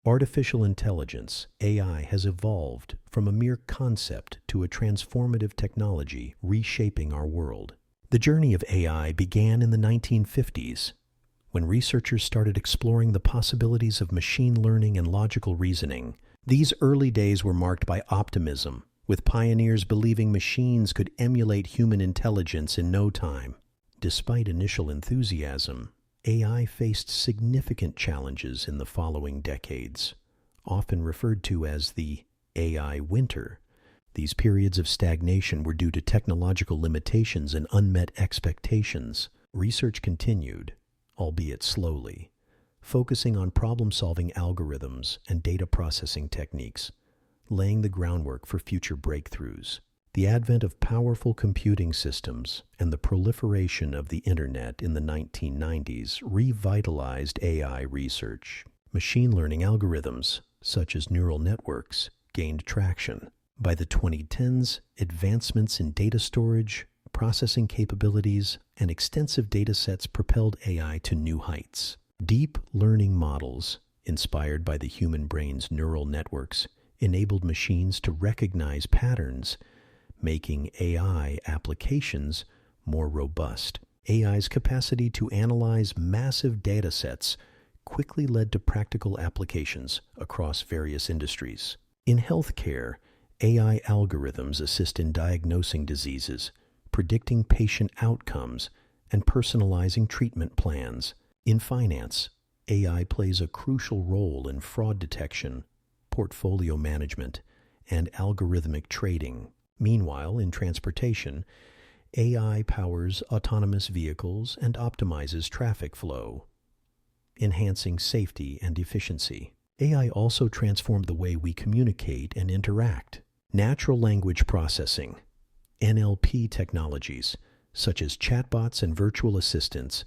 Artificial intelligence, AI, has evolved from a mere concept to a transformative technology reshaping our world. The journey of AI began in the 1950s, when researchers started exploring the possibilities of machine learning and logical reasoning. These early days were marked by optimism, with pioneers believing machines could emulate human intelligence in no time. Despite initial enthusiasm, AI faced significant challenges in the following decades, often referred to as the AI winter. These periods of stagnation were due to technological limitations and unmet expectations. Research continued, albeit slowly, focusing on problem-solving algorithms and data processing techniques, laying the groundwork for future breakthroughs. The advent of powerful computing systems and the proliferation of the Internet in the 1990s revitalized AI research. Machine learning algorithms, such as neural networks, gained traction. By the 2010s, advancements in data storage, processing capabilities, and extensive data sets propelled AI to new heights. Deep learning models, inspired by the human brain's neural networks, enabled machines to recognize patterns, making AI applications more robust. AI's capacity to analyze massive data sets quickly led to practical applications across various industries. In healthcare, AI algorithms assist in diagnosing diseases, predicting patient outcomes, and personalizing treatment plans. In finance, AI plays a crucial role in fraud detection, portfolio management, and algorithmic trading. Meanwhile, in transportation, AI powers autonomous vehicles and optimizes traffic flow, enhancing safety and efficiency. AI also transformed the way we communicate and interact. Natural language processing, NLP technologies, such as chatbots and virtual assistants,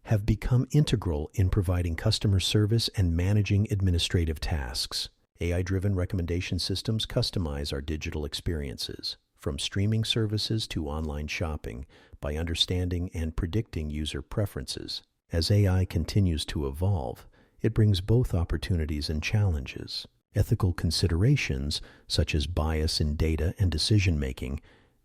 have become integral in providing customer service and managing administrative tasks. AI-driven recommendation systems customize our digital experiences, from streaming services to online shopping, by understanding and predicting user preferences. As AI continues to evolve, it brings both opportunities and challenges. Ethical considerations, such as bias in data and decision-making,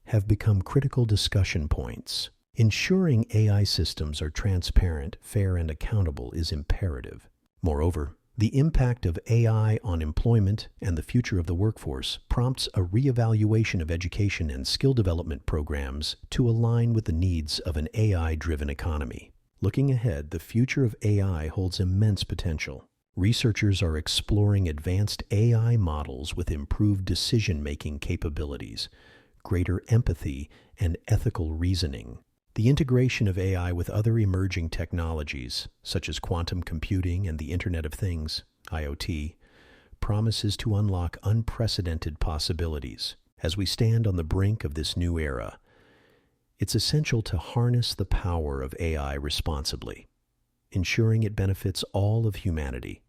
have become critical discussion points. Ensuring AI systems are transparent, fair, and accountable is imperative. Moreover, the impact of AI on employment and the future of the workforce prompts a reevaluation of education and skill development programs to align with the needs of an AI-driven economy. Looking ahead, the future of AI holds immense potential. Researchers are exploring advanced AI models with improved decision-making capabilities, greater empathy, and ethical reasoning. The integration of AI with other emerging technologies, such as quantum computing and the Internet of Things, IoT, promises to unlock unprecedented possibilities. As we stand on the brink of this new era, it's essential to harness the power of AI responsibly, ensuring it benefits all of humanity.